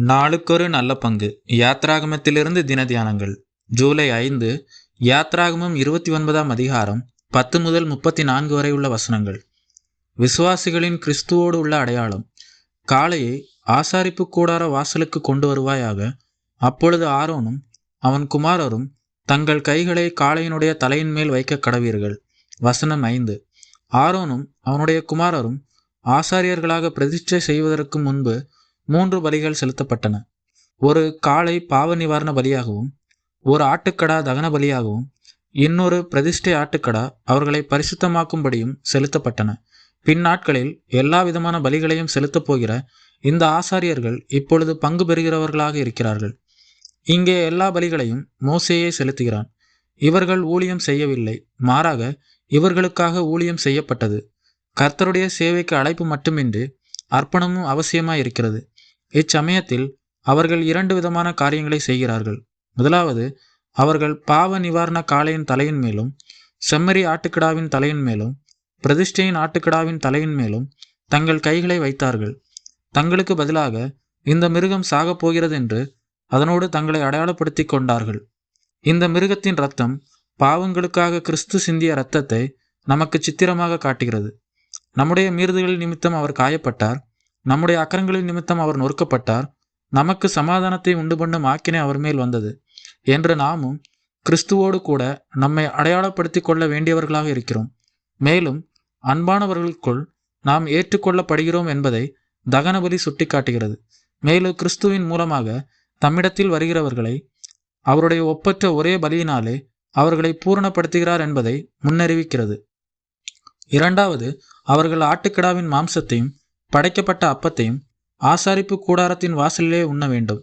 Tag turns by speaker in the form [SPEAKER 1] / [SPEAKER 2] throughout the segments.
[SPEAKER 1] நாளுக்கொரு நல்ல பங்கு. யாத்ராகமத்திலிருந்து தின தியானங்கள். ஜூலை 5. யாத்ராகமம் 29ஆம் அதிகாரம் 10 முதல் 34 வரை உள்ள வசனங்கள். விசுவாசிகளின் கிறிஸ்துவோடு உள்ள அடையாளம். காளையை ஆசாரிப்பு கூடார வாசலுக்கு கொண்டு வருவாயாக. அப்பொழுது ஆரோனும் அவன் குமாரரும் தங்கள் கைகளை காளையினுடைய தலையின் மேல் வைக்க கடவீர்கள். வசனம் 5. ஆரோனும் அவனுடைய குமாரரும் ஆசாரியர்களாக பிரதிஷ்டை செய்வதற்கு முன்பு 3 பலிகள் செலுத்தப்பட்டன. ஒரு காளை பாவ நிவாரண பலியாகவும், ஒரு ஆட்டுக்கடா தகன பலியாகவும், இன்னொரு பிரதிஷ்டை ஆட்டுக்கடா அவர்களை பரிசுத்தமாக்கும்படியும் செலுத்தப்பட்டன. பின்னாட்களில் எல்லா விதமான பலிகளையும் செலுத்தப் போகிற இந்த ஆசாரியர்கள் இப்பொழுது பங்கு பெறுகிறவர்களாக இருக்கிறார்கள். இங்கே எல்லா பலிகளையும் மோசேயே செலுத்துகிறான். இவர்கள் ஊழியம் செய்யவில்லை, மாறாக இவர்களுக்காக ஊழியம் செய்யப்பட்டது. கர்த்தருடைய சேவைக்கு அழைப்பு மட்டுமின்றி அர்ப்பணமும் அவசியமாய் இருக்கிறது. இச்சமயத்தில் அவர்கள் 2 விதமான காரியங்களை செய்கிறார்கள். முதலாவது, அவர்கள் பாவ நிவாரண காளையின் தலையின் மேலும், செம்மறி ஆட்டுக்கிடாவின் தலையின் மேலும், பிரதிஷ்டையின் ஆட்டுக்கிடாவின் தலையின் மேலும் தங்கள் கைகளை வைத்தார்கள். தங்களுக்கு பதிலாக இந்த மிருகம் சாகப் போகிறது என்று அதனோடு தங்களை அடையாளப்படுத்தி கொண்டார்கள். இந்த மிருகத்தின் இரத்தம் பாவங்களுக்காக கிறிஸ்து சிந்திய இரத்தத்தை நமக்கு சித்திரமாக காட்டுகிறது. நம்முடைய மீறுதல்கள் நிமித்தம் அவர் காயப்பட்டார், நம்முடைய அக்கிரமங்களின் நிமித்தம் அவர் நொறுக்கப்பட்டார், நமக்கு சமாதானத்தை உண்டு பண்ணும் ஆக்கினை அவர் மேல் வந்தது என்று நாமும் கிறிஸ்துவோடு கூட நம்மை அடையாளப்படுத்தி கொள்ள வேண்டியவர்களாக இருக்கிறோம். மேலும் அன்பானவர்களுக்குள் நாம் ஏற்றுக்கொள்ளப்படுகிறோம் என்பதை தகனபலி சுட்டி காட்டுகிறது. மேலும் கிறிஸ்துவின் மூலமாக தம்மிடத்தில் வருகிறவர்களை அவருடைய ஒப்பற்ற ஒரே பலியினாலே அவர்களை பூரணப்படுத்துகிறார் என்பதை முன்னறிவிக்கிறது. இரண்டாவது, அவர்கள் ஆட்டுக்கிடாவின் மாம்சத்தையும் படைக்கப்பட்ட அப்பத்தையும் ஆசாரிப்பு கூடாரத்தின் வாசலிலே உண்ண வேண்டும்.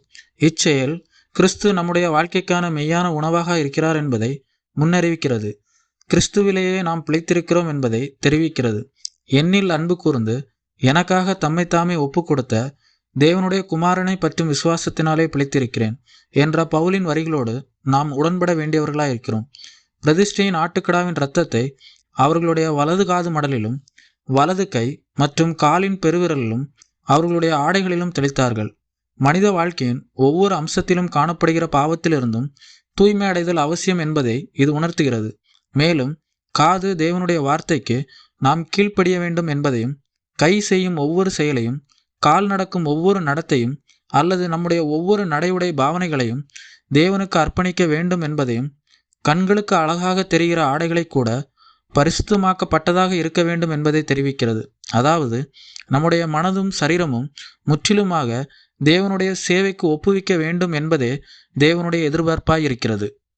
[SPEAKER 1] இச்செயல் கிறிஸ்து நம்முடைய வாழ்க்கைக்கான மெய்யான உணவாக இருக்கிறார் என்பதை முன்னறிவிக்கிறது. கிறிஸ்துவிலேயே நாம் பிழைத்திருக்கிறோம் என்பதை தெரிவிக்கிறது. என்னில் அன்பு கூர்ந்து எனக்காக தம்மைத்தாமே ஒப்பு கொடுத்த தேவனுடைய குமாரனை பற்றும் விசுவாசத்தினாலே பிழைத்திருக்கிறேன் என்ற பவுலின் வரிகளோடு நாம் உடன்பட வேண்டியவர்களாயிருக்கிறோம். பிரதிஷ்டையின் ஆட்டுக்கிடாவின் இரத்தத்தை அவர்களுடைய வலது காது மடலிலும், வலது கை மற்றும் காலின் பெருவிரலிலும், அவர்களுடைய ஆடைகளிலும் தெளித்தார்கள். மனித வாழ்க்கையின் ஒவ்வொரு அம்சத்திலும் காணப்படுகிற பாவத்திலிருந்தும் தூய்மை அடைதல் அவசியம் என்பதை இது உணர்த்துகிறது. மேலும் காது தேவனுடைய வார்த்தைக்கு நாம் கீழ்ப்படிய வேண்டும் என்பதையும், கை செய்யும் ஒவ்வொரு செயலையும், கால் நடக்கும் ஒவ்வொரு நடத்தையும் அல்லது நம்முடைய ஒவ்வொரு நடையுடை பாவனைகளையும் தேவனுக்கு அர்ப்பணிக்க வேண்டும் என்பதையும், கண்களுக்கு அழகாக தெரிகிற ஆடைகளை கூட பரிசுத்தமாக்கப்பட்டதாக இருக்க வேண்டும் என்பதை தெரிவிக்கிறது. அதாவது நம்முடைய மனதும் சரீரமும் முற்றிலுமாக தேவனுடைய சேவைக்கு ஒப்புவிக்க வேண்டும் என்பதே தேவனுடைய எதிர்பார்ப்பாய் இருக்கிறது.